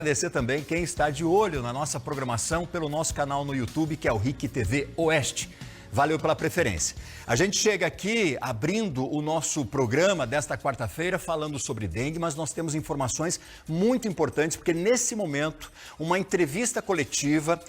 Agradecer também quem está de olho na nossa programação pelo nosso canal no YouTube, que é o RIC TV Oeste. Valeu pela preferência. A gente chega aqui abrindo o nosso programa desta quarta-feira falando sobre dengue, mas nós temos informações muito importantes, porque nesse momento uma entrevista coletiva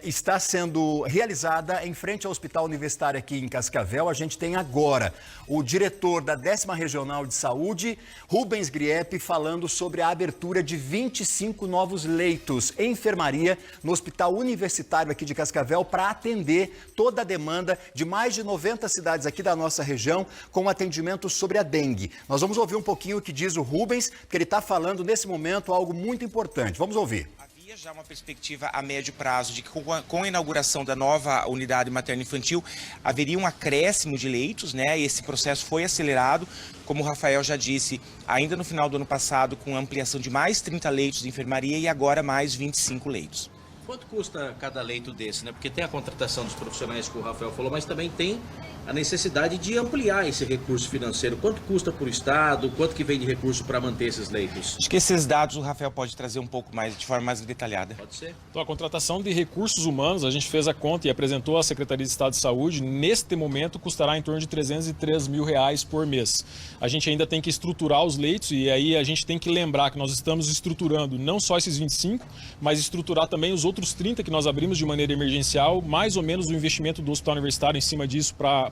está sendo realizada em frente ao Hospital Universitário aqui em Cascavel. A gente tem agora o diretor da 10ª Regional de Saúde, Rubens Griepe, falando sobre a abertura de 25 novos leitos em enfermaria no Hospital Universitário aqui de Cascavel para atender toda a demanda de mais de 90 cidades aqui da nossa região com atendimento sobre a dengue. Nós vamos ouvir um pouquinho o que diz o Rubens, que ele está falando nesse momento algo muito importante. Vamos ouvir. Já uma perspectiva a médio prazo de que com a inauguração da nova unidade materno-infantil haveria um acréscimo de leitos, né? Esse processo foi acelerado, como o Rafael já disse, ainda no final do ano passado, com ampliação de mais 30 leitos de enfermaria e agora mais 25 leitos. Quanto custa cada leito desse, né? Porque tem a contratação dos profissionais que o Rafael falou, mas também tem a necessidade de ampliar esse recurso financeiro. Quanto custa para o Estado? Quanto que vem de recurso para manter esses leitos? Acho que esses dados o Rafael pode trazer um pouco mais, de forma mais detalhada. Pode ser. Então, a contratação de recursos humanos, a gente fez a conta e apresentou à Secretaria de Estado de Saúde, neste momento custará em torno de R$303 mil por mês. A gente ainda tem que estruturar os leitos e aí a gente tem que lembrar que nós estamos estruturando não só esses 25, mas estruturar também os outros 30 que nós abrimos de maneira emergencial, mais ou menos o investimento do Hospital Universitário em cima disso para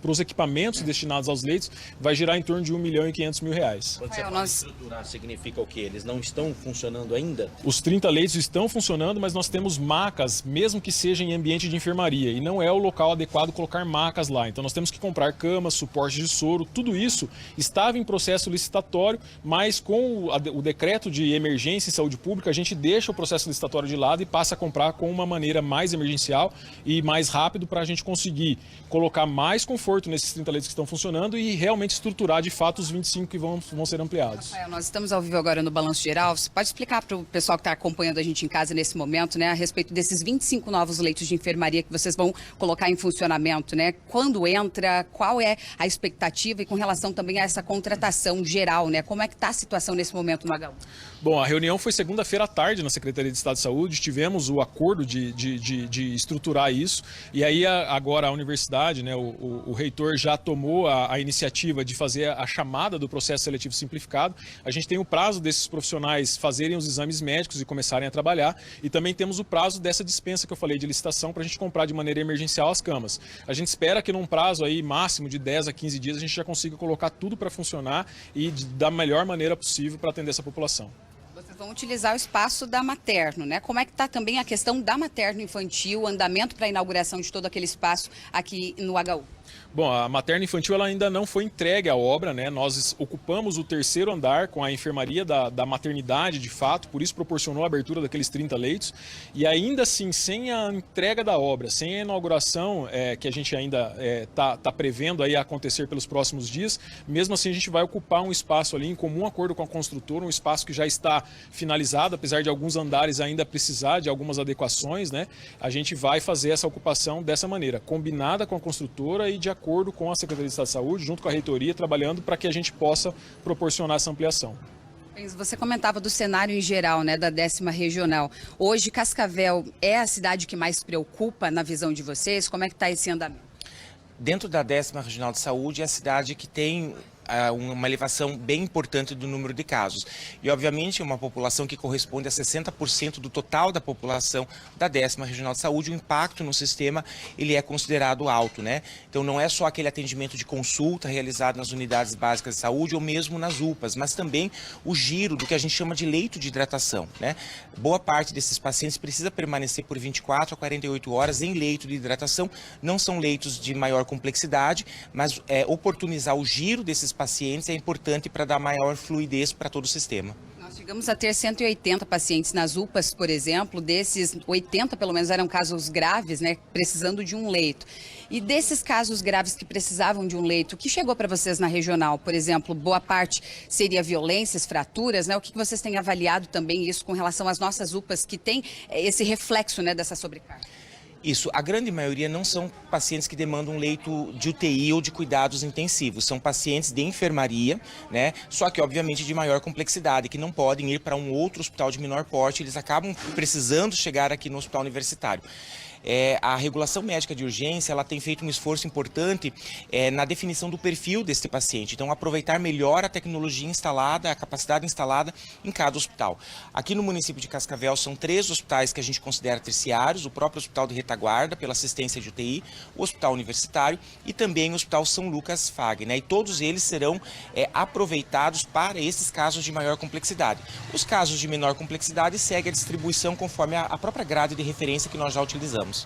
os equipamentos destinados aos leitos vai girar em torno de R$1.500 mil. Quando você fala estruturar, significa o quê? Eles não estão funcionando ainda? Os 30 leitos estão funcionando, mas nós temos macas, mesmo que seja em ambiente de enfermaria, e não é o local adequado colocar macas lá. Então nós temos que comprar camas, suporte de soro, tudo isso estava em processo licitatório, mas com o decreto de emergência em saúde pública, a gente deixa o processo licitatório de lado e passa a comprar com uma maneira mais emergencial e mais rápido para a gente conseguir colocar mais conforto nesses 30 leitos que estão funcionando e realmente estruturar de fato os 25 que vão ser ampliados. Rafael, nós estamos ao vivo agora no Balanço Geral. Você pode explicar para o pessoal que está acompanhando a gente em casa nesse momento, né, a respeito desses 25 novos leitos de enfermaria que vocês vão colocar em funcionamento, né? Quando entra, qual é a expectativa e com relação também a essa contratação geral, né? Como é que está a situação nesse momento no HU? Bom, a reunião foi segunda-feira à tarde na Secretaria de Estado de Saúde, tivemos o acordo de estruturar isso e aí agora a universidade, né, o reitor já tomou a iniciativa de fazer a chamada do processo seletivo simplificado. A gente tem o prazo desses profissionais fazerem os exames médicos e começarem a trabalhar e também temos o prazo dessa dispensa que eu falei de licitação para a gente comprar de maneira emergencial as camas. A gente espera que num prazo aí máximo de 10 a 15 dias a gente já consiga colocar tudo para funcionar e da melhor maneira possível para atender essa população. Vocês vão utilizar o espaço da materno, né? Como é que está também a questão da materno-infantil, o andamento para a inauguração de todo aquele espaço aqui no HU? Bom, a materno-infantil ela ainda não foi entregue à obra, né? Nós ocupamos o 3º andar com a enfermaria da maternidade, de fato, por isso proporcionou a abertura daqueles 30 leitos. E ainda assim, sem a entrega da obra, sem a inauguração que a gente ainda tá prevendo aí acontecer pelos próximos dias, mesmo assim a gente vai ocupar um espaço ali em comum acordo com a construtora, um espaço que já está finalizado, apesar de alguns andares ainda precisar de algumas adequações, né? A gente vai fazer essa ocupação dessa maneira, combinada com a construtora e de acordo com a Secretaria de Estado de Saúde, junto com a reitoria, trabalhando para que a gente possa proporcionar essa ampliação. Você comentava do cenário em geral, né, da 10ª Regional. Hoje, Cascavel é a cidade que mais preocupa na visão de vocês? Como é que está esse andamento? Dentro da 10ª Regional de Saúde é a cidade que tem uma elevação bem importante do número de casos. E, obviamente, uma população que corresponde a 60% do total da população da 10ª Regional de Saúde, o impacto no sistema ele é considerado alto, né? Então, não é só aquele atendimento de consulta realizado nas unidades básicas de saúde ou mesmo nas UPAs, mas também o giro do que a gente chama de leito de hidratação, né? Boa parte desses pacientes precisa permanecer por 24 a 48 horas em leito de hidratação. Não são leitos de maior complexidade, mas oportunizar o giro desses pacientes é importante para dar maior fluidez para todo o sistema. Nós chegamos a ter 180 pacientes nas UPAs, por exemplo. Desses, 80 pelo menos eram casos graves, né, precisando de um leito. E desses casos graves que precisavam de um leito, o que chegou para vocês na regional? Por exemplo, boa parte seria violências, fraturas, né? O que vocês têm avaliado também isso com relação às nossas UPAs que tem esse reflexo, né, dessa sobrecarga? Isso, a grande maioria não são pacientes que demandam um leito de UTI ou de cuidados intensivos, são pacientes de enfermaria, né? Só que obviamente de maior complexidade, que não podem ir para um outro hospital de menor porte, eles acabam precisando chegar aqui no hospital universitário. A regulação médica de urgência, ela tem feito um esforço importante na definição do perfil desse paciente. Então, aproveitar melhor a tecnologia instalada, a capacidade instalada em cada hospital. Aqui no município de Cascavel, são 3 hospitais que a gente considera terciários, o próprio Hospital de Retaguarda, pela assistência de UTI, o Hospital Universitário e também o Hospital São Lucas Fag, né? E todos eles serão aproveitados para esses casos de maior complexidade. Os casos de menor complexidade seguem a distribuição conforme a própria grade de referência que nós já utilizamos.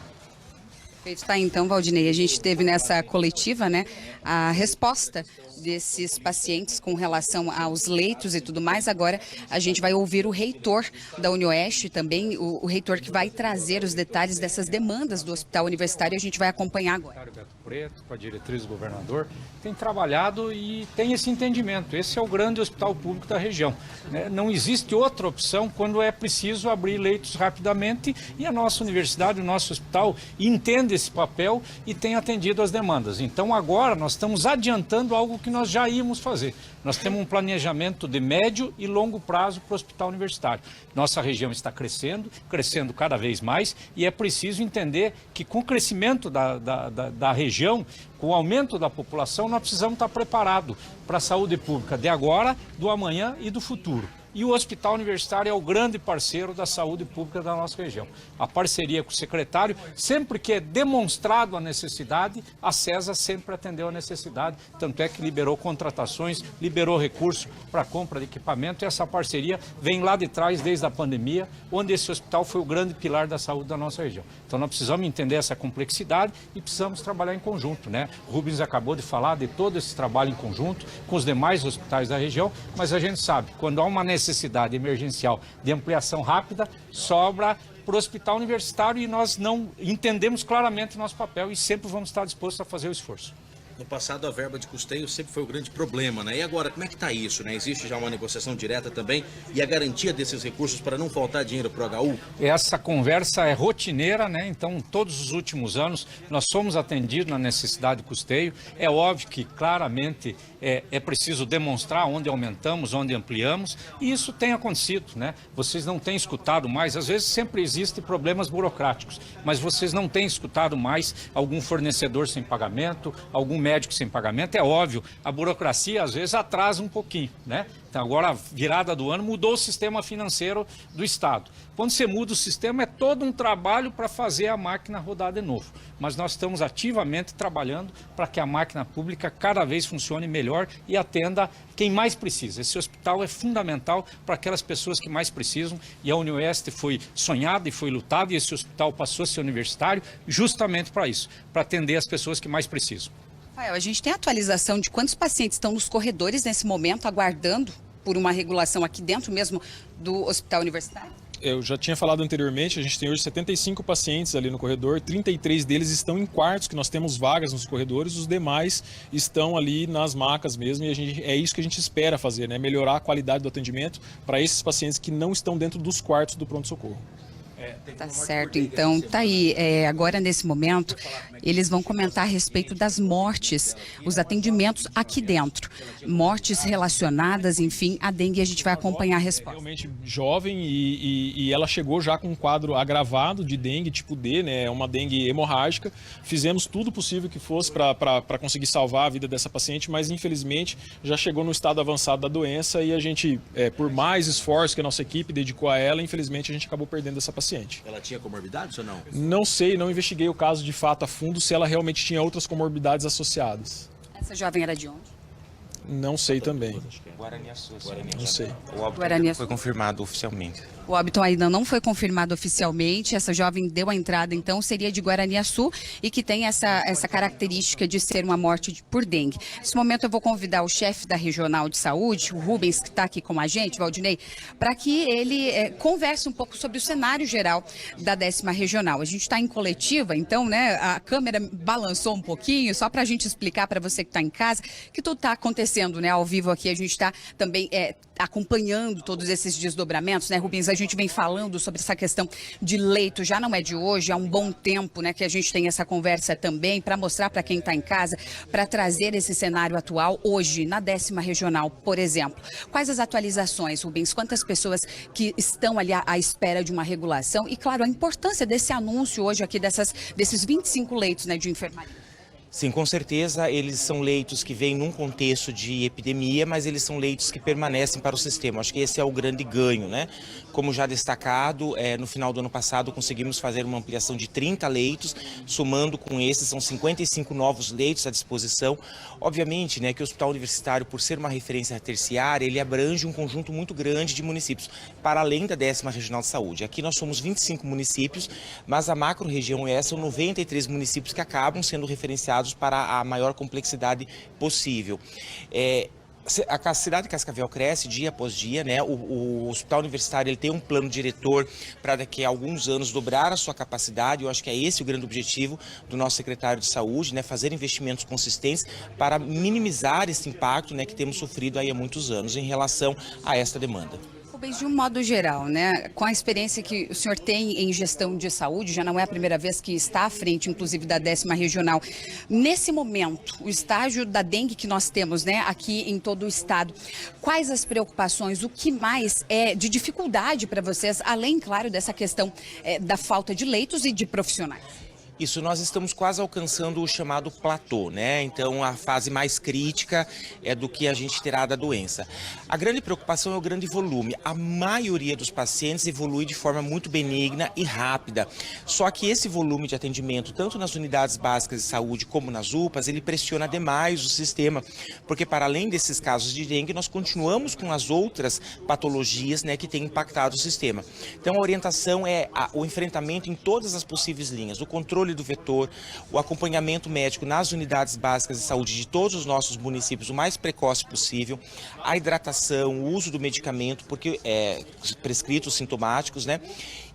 Feito, tá, então, Valdinei, a gente teve nessa coletiva, né, a resposta desses pacientes com relação aos leitos e tudo mais. Agora a gente vai ouvir o reitor da UniOeste também, o reitor que vai trazer os detalhes dessas demandas do Hospital Universitário, a gente vai acompanhar agora. O Beto Preto, com a diretriz do governador, tem trabalhado e tem esse entendimento. Esse é o grande hospital público da região, né? Não existe outra opção quando é preciso abrir leitos rapidamente, e a nossa universidade, o nosso hospital entende esse papel e tem atendido as demandas. Então agora nós estamos adiantando algo que nós já íamos fazer. Nós temos um planejamento de médio e longo prazo para o hospital universitário. Nossa região está crescendo cada vez mais, e é preciso entender que com o crescimento da região, com o aumento da população, nós precisamos estar preparados para a saúde pública de agora, do amanhã e do futuro. E o Hospital Universitário é o grande parceiro da saúde pública da nossa região. A parceria com o secretário, sempre que é demonstrado a necessidade, a CESA sempre atendeu a necessidade, tanto é que liberou contratações, liberou recursos para compra de equipamento, e essa parceria vem lá de trás desde a pandemia, onde esse hospital foi o grande pilar da saúde da nossa região. Então nós precisamos entender essa complexidade e precisamos trabalhar em conjunto, né? O Rubens acabou de falar de todo esse trabalho em conjunto com os demais hospitais da região, mas a gente sabe, quando há uma necessidade emergencial de ampliação rápida, sobra para o hospital universitário, e nós não entendemos claramente o nosso papel e sempre vamos estar dispostos a fazer o esforço. No passado, a verba de custeio sempre foi o grande problema, né? E agora, como é que está isso, né? Existe já uma negociação direta também e a garantia desses recursos para não faltar dinheiro para o HU? Essa conversa é rotineira, né? Então, todos os últimos anos, nós somos atendidos na necessidade de custeio. É óbvio que, claramente, é preciso demonstrar onde aumentamos, onde ampliamos, e isso tem acontecido, né? Vocês não têm escutado mais, às vezes sempre existem problemas burocráticos, mas vocês não têm escutado mais algum fornecedor sem pagamento, algum médico sem pagamento. É óbvio, a burocracia às vezes atrasa um pouquinho, né? Então agora, a virada do ano, mudou o sistema financeiro do Estado. Quando você muda o sistema, é todo um trabalho para fazer a máquina rodar de novo. Mas nós estamos ativamente trabalhando para que a máquina pública cada vez funcione melhor e atenda quem mais precisa. Esse hospital é fundamental para aquelas pessoas que mais precisam, e a UniOeste foi sonhada e foi lutada, e esse hospital passou a ser universitário justamente para isso, para atender as pessoas que mais precisam. Rafael, a gente tem atualização de quantos pacientes estão nos corredores nesse momento, aguardando por uma regulação aqui dentro mesmo do Hospital Universitário? Eu já tinha falado anteriormente, a gente tem hoje 75 pacientes ali no corredor, 33 deles estão em quartos, que nós temos vagas nos corredores, os demais estão ali nas macas mesmo, e é isso que a gente espera fazer, né? Melhorar a qualidade do atendimento para esses pacientes que não estão dentro dos quartos do pronto-socorro. Tá certo, então tá aí. Agora, nesse momento, eles vão comentar a respeito das mortes, os atendimentos aqui dentro. Mortes relacionadas, enfim, à dengue, a gente vai acompanhar a resposta. Realmente jovem, e ela chegou já com um quadro agravado de dengue tipo D, né? Uma dengue hemorrágica. Fizemos tudo possível que fosse para conseguir salvar a vida dessa paciente, mas infelizmente já chegou no estado avançado da doença, e a gente, por mais esforço que a nossa equipe dedicou a ela, infelizmente a gente acabou perdendo essa paciente. Ela tinha comorbidades ou não? Não sei, não investiguei o caso de fato a fundo, se ela realmente tinha outras comorbidades associadas. Essa jovem era de onde? Não sei também. Guaraniaçu. Não sei. O óbito Guaraniaçu. foi confirmado oficialmente. O óbito ainda não foi confirmado oficialmente. Essa jovem deu a entrada, então, seria de Guaraniaçu, e que tem essa característica de ser uma morte por dengue. Nesse momento eu vou convidar o chefe da Regional de Saúde, o Rubens, que está aqui com a gente, Valdinei, para que ele converse um pouco sobre o cenário geral da 10ª Regional. A gente está em coletiva, então, né, a câmera balançou um pouquinho, só para a gente explicar para você que está em casa que tudo está acontecendo acontecendo, né? Ao vivo aqui, a gente está também acompanhando todos esses desdobramentos, né, Rubens? A gente vem falando sobre essa questão de leito, já não é de hoje, há um bom tempo, né, que a gente tem essa conversa também para mostrar para quem está em casa, para trazer esse cenário atual hoje, na 10ª regional, por exemplo. Quais as atualizações, Rubens? Quantas pessoas que estão ali à espera de uma regulação? E, claro, a importância desse anúncio hoje aqui desses 25 leitos, né, de enfermaria. Sim, com certeza, eles são leitos que vêm num contexto de epidemia, mas eles são leitos que permanecem para o sistema. Acho que esse é o grande ganho, né? Como já destacado, no final do ano passado conseguimos fazer uma ampliação de 30 leitos, somando com esses, são 55 novos leitos à disposição. Obviamente, né, que o Hospital Universitário, por ser uma referência terciária, ele abrange um conjunto muito grande de municípios, para além da 10ª Regional de Saúde. Aqui nós somos 25 municípios, mas a macro-região são 93 municípios que acabam sendo referenciados para a maior complexidade possível. A cidade de Cascavel cresce dia após dia, né? O Hospital Universitário ele tem um plano diretor para daqui a alguns anos dobrar a sua capacidade. Eu acho que é esse o grande objetivo do nosso secretário de Saúde, né? Fazer investimentos consistentes para minimizar esse impacto, né, que temos sofrido aí há muitos anos em relação a esta demanda. De um modo geral, né, com a experiência que o senhor tem em gestão de saúde, já não é a primeira vez que está à frente, inclusive, da 10ª regional. Nesse momento, o estágio da dengue que nós temos, né, aqui em todo o estado, quais as preocupações, o que mais é de dificuldade para vocês, além, claro, dessa questão da falta de leitos e de profissionais? Isso, nós estamos quase alcançando o chamado platô, né? Então, a fase mais crítica é do que a gente terá da doença. A grande preocupação é o grande volume. A maioria dos pacientes evolui de forma muito benigna e rápida. Só que esse volume de atendimento, tanto nas unidades básicas de saúde como nas UPAs, ele pressiona demais o sistema, porque para além desses casos de dengue, nós continuamos com as outras patologias, né, que têm impactado o sistema. Então, a orientação é o enfrentamento em todas as possíveis linhas, o controle do vetor, o acompanhamento médico nas unidades básicas de saúde de todos os nossos municípios o mais precoce possível, a hidratação, o uso do medicamento, porque prescritos sintomáticos, né?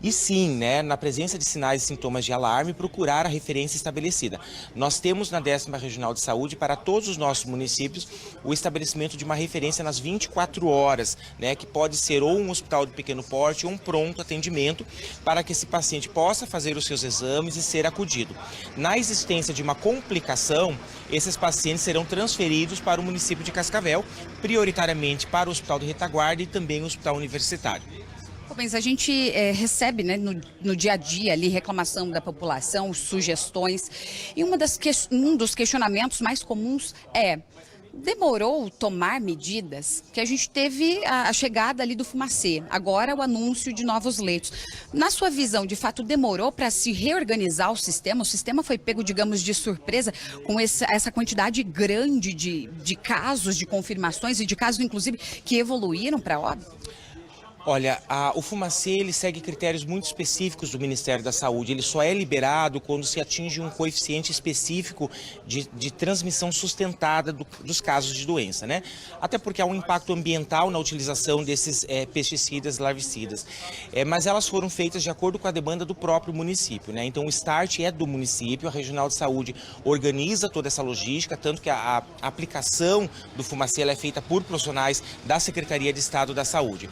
E sim, né, na presença de sinais e sintomas de alarme, procurar a referência estabelecida. Nós temos na 10ª Regional de Saúde, para todos os nossos municípios, o estabelecimento de uma referência nas 24 horas, né, que pode ser ou um hospital de pequeno porte ou um pronto atendimento, para que esse paciente possa fazer os seus exames e ser acudido. Na existência de uma complicação, esses pacientes serão transferidos para o município de Cascavel, prioritariamente para o Hospital de Retaguarda e também o Hospital Universitário. Rubens, a gente recebe, né, no dia a dia ali reclamação da população, sugestões, e um dos questionamentos mais comuns demorou tomar medidas, que a gente teve a chegada ali do Fumacê, agora o anúncio de novos leitos. Na sua visão, de fato, demorou para se reorganizar o sistema? O sistema foi pego, digamos, de surpresa com essa quantidade grande de casos, de confirmações e de casos, inclusive, que evoluíram para óbito? Olha, o Fumacê ele segue critérios muito específicos do Ministério da Saúde. Ele só é liberado quando se atinge um coeficiente específico de transmissão sustentada dos casos de doença, né? Até porque há um impacto ambiental na utilização desses pesticidas, larvicidas. Mas elas foram feitas de acordo com a demanda do próprio município, né? Então o start é do município, a Regional de Saúde organiza toda essa logística, tanto que a aplicação do Fumacê ela é feita por profissionais da Secretaria de Estado da Saúde.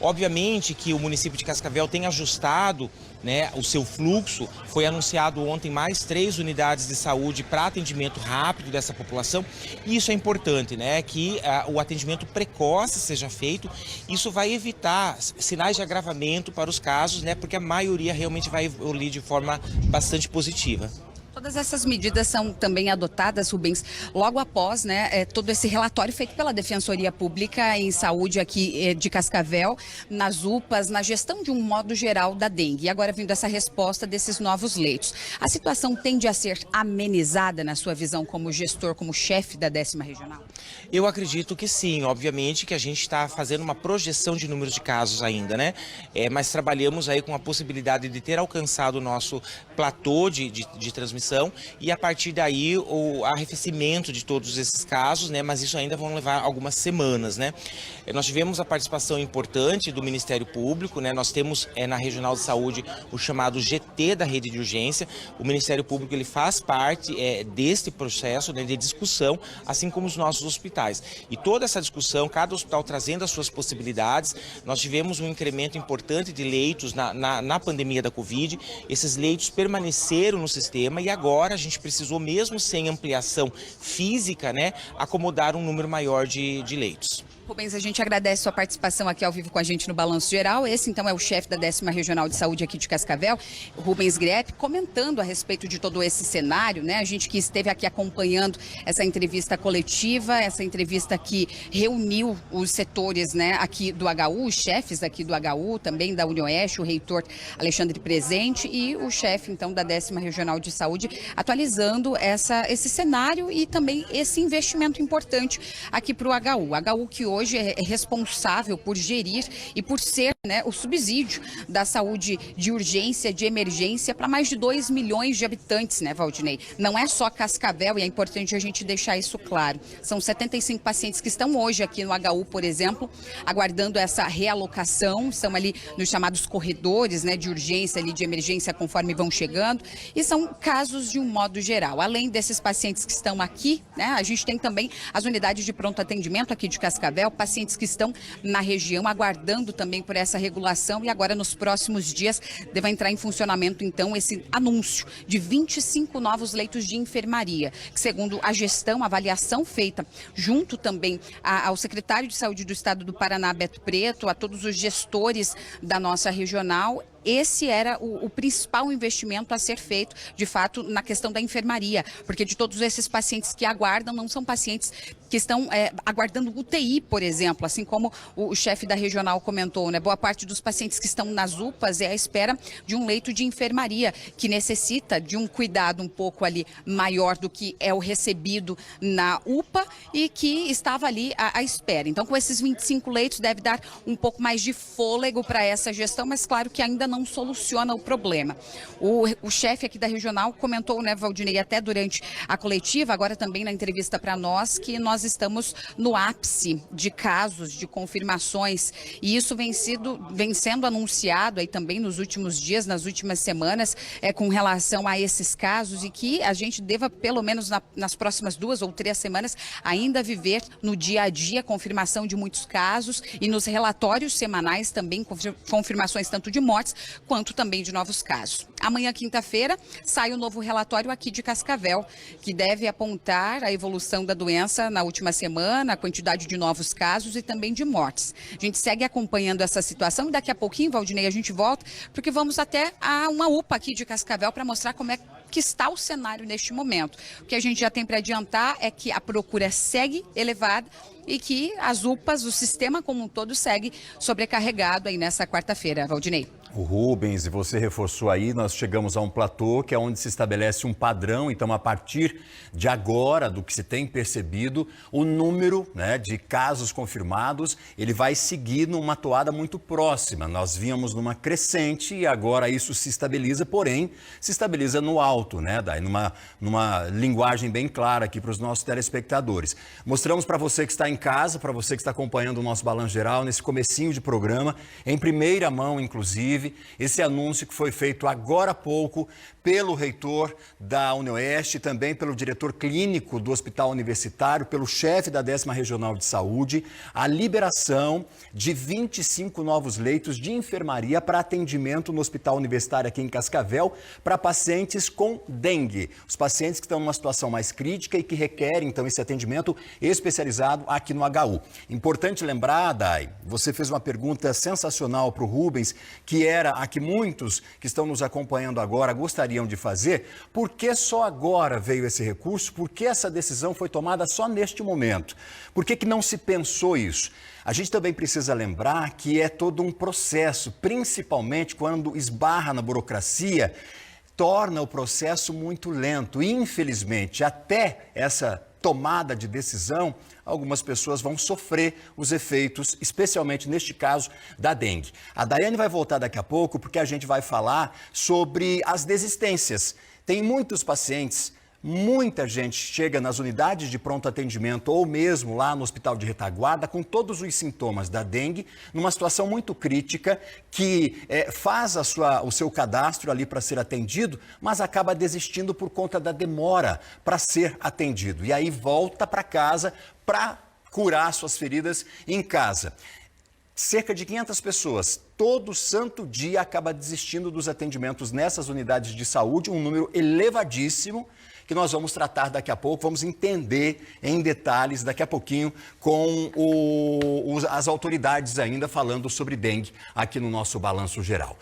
Obviamente que o município de Cascavel tem ajustado, né, o seu fluxo. Foi anunciado ontem mais 3 unidades de saúde para atendimento rápido dessa população. E isso é importante, né, que o atendimento precoce seja feito. Isso vai evitar sinais de agravamento para os casos, né, porque a maioria realmente vai evoluir de forma bastante positiva. Todas essas medidas são também adotadas, Rubens, logo após, né, todo esse relatório feito pela Defensoria Pública em Saúde aqui de Cascavel, nas UPAs, na gestão de um modo geral da dengue. E agora vindo essa resposta desses novos leitos. A situação tende a ser amenizada na sua visão como gestor, como chefe da 10ª Regional? Eu acredito que sim, obviamente que a gente está fazendo uma projeção de números de casos ainda, né? Mas trabalhamos aí com a possibilidade de ter alcançado o nosso platô de transmissão população e a partir daí o arrefecimento de todos esses casos, né? Mas isso ainda vão levar algumas semanas, né? Nós tivemos a participação importante do Ministério Público, né? Nós temos na Regional de Saúde o chamado GT da rede de urgência. O Ministério Público ele faz parte deste processo, né, de discussão, assim como os nossos hospitais. E toda essa discussão, cada hospital trazendo as suas possibilidades. Nós tivemos um incremento importante de leitos na pandemia da Covid. Esses leitos permaneceram no sistema e agora a gente precisou, mesmo sem ampliação física, né, acomodar um número maior de leitos. Rubens, a gente agradece sua participação aqui ao vivo com a gente no Balanço Geral. Esse, então, é o chefe da 10ª Regional de Saúde aqui de Cascavel, Rubens Grepp, comentando a respeito de todo esse cenário, né? A gente que esteve aqui acompanhando essa entrevista coletiva, essa entrevista que reuniu os setores, né, aqui do HU, os chefes aqui do HU, também da UniOeste, o reitor Alexandre Presente e o chefe, então, da 10ª Regional de Saúde, atualizando esse cenário e também esse investimento importante aqui para o HU. HU que hoje é responsável por gerir e por ser, né, o subsídio da saúde de urgência, de emergência para mais de 2 milhões de habitantes, né, Valdinei? Não é só Cascavel e é importante a gente deixar isso claro. São 75 pacientes que estão hoje aqui no HU, por exemplo, aguardando essa realocação, são ali nos chamados corredores, né, de urgência, ali de emergência, conforme vão chegando, e são casos de um modo geral. Além desses pacientes que estão aqui, né, a gente tem também as unidades de pronto atendimento aqui de Cascavel, pacientes que estão na região aguardando também por essa regulação e agora nos próximos dias deve entrar em funcionamento então esse anúncio de 25 novos leitos de enfermaria, que segundo a gestão, a avaliação feita junto também ao secretário de Saúde do Estado do Paraná, Beto Preto, a todos os gestores da nossa regional, esse era o principal investimento a ser feito, de fato, na questão da enfermaria, porque de todos esses pacientes que aguardam, não são pacientes que estão aguardando UTI, por exemplo, assim como o chefe da regional comentou, né? Boa parte dos pacientes que estão nas UPAs é à espera de um leito de enfermaria, que necessita de um cuidado um pouco ali maior do que é o recebido na UPA e que estava ali à espera. Então, com esses 25 leitos, deve dar um pouco mais de fôlego para essa gestão, mas claro que ainda não soluciona o problema. O chefe aqui da regional comentou, né, Valdinei, até durante a coletiva, agora também na entrevista para nós, que nós estamos no ápice de casos, de confirmações, e isso vem sendo anunciado aí também nos últimos dias, nas últimas semanas, com relação a esses casos, e que a gente deva, pelo menos nas próximas 2 ou 3 semanas, ainda viver no dia a dia confirmação de muitos casos e nos relatórios semanais também confirmações tanto de mortes quanto também de novos casos. Amanhã, quinta-feira, sai o novo relatório aqui de Cascavel, que deve apontar a evolução da doença na última semana, a quantidade de novos casos e também de mortes. A gente segue acompanhando essa situação e daqui a pouquinho, Valdinei, a gente volta, porque vamos até a uma UPA aqui de Cascavel para mostrar como é que está o cenário neste momento. O que a gente já tem para adiantar é que a procura segue elevada e que as UPAs, o sistema como um todo, segue sobrecarregado aí nessa quarta-feira, Valdinei. O Rubens, e você reforçou aí, nós chegamos a um platô que é onde se estabelece um padrão. Então, a partir de agora, do que se tem percebido, o número, né, de casos confirmados, ele vai seguir numa toada muito próxima. Nós vínhamos numa crescente e agora isso se estabiliza, porém, se estabiliza no alto, né, daí numa linguagem bem clara aqui para os nossos telespectadores. Mostramos para você que está em casa, para você que está acompanhando o nosso Balanço Geral, nesse comecinho de programa, em primeira mão, inclusive, esse anúncio que foi feito agora há pouco pelo reitor da UniOeste, também pelo diretor clínico do Hospital Universitário, pelo chefe da 10ª Regional de Saúde, a liberação de 25 novos leitos de enfermaria para atendimento no Hospital Universitário aqui em Cascavel para pacientes com dengue. Os pacientes que estão numa situação mais crítica e que requerem, então, esse atendimento especializado aqui no HU. Importante lembrar, Dai, você fez uma pergunta sensacional para o Rubens, que era a que muitos que estão nos acompanhando agora gostariam de fazer. Por que só agora veio esse recurso? Por que essa decisão foi tomada só neste momento? Por que não se pensou isso? A gente também precisa lembrar que é todo um processo, principalmente quando esbarra na burocracia, torna o processo muito lento. Infelizmente, até essa tomada de decisão, algumas pessoas vão sofrer os efeitos, especialmente neste caso da dengue. A Daiane vai voltar daqui a pouco porque a gente vai falar sobre as desistências. Tem muitos pacientes, muita gente chega nas unidades de pronto atendimento ou mesmo lá no hospital de retaguarda com todos os sintomas da dengue, numa situação muito crítica, que faz o seu cadastro ali para ser atendido, mas acaba desistindo por conta da demora para ser atendido. E aí volta para casa para curar suas feridas em casa. Cerca de 500 pessoas, todo santo dia, acaba desistindo dos atendimentos nessas unidades de saúde, um número elevadíssimo, que nós vamos tratar daqui a pouco, vamos entender em detalhes daqui a pouquinho com as autoridades ainda falando sobre dengue aqui no nosso Balanço Geral.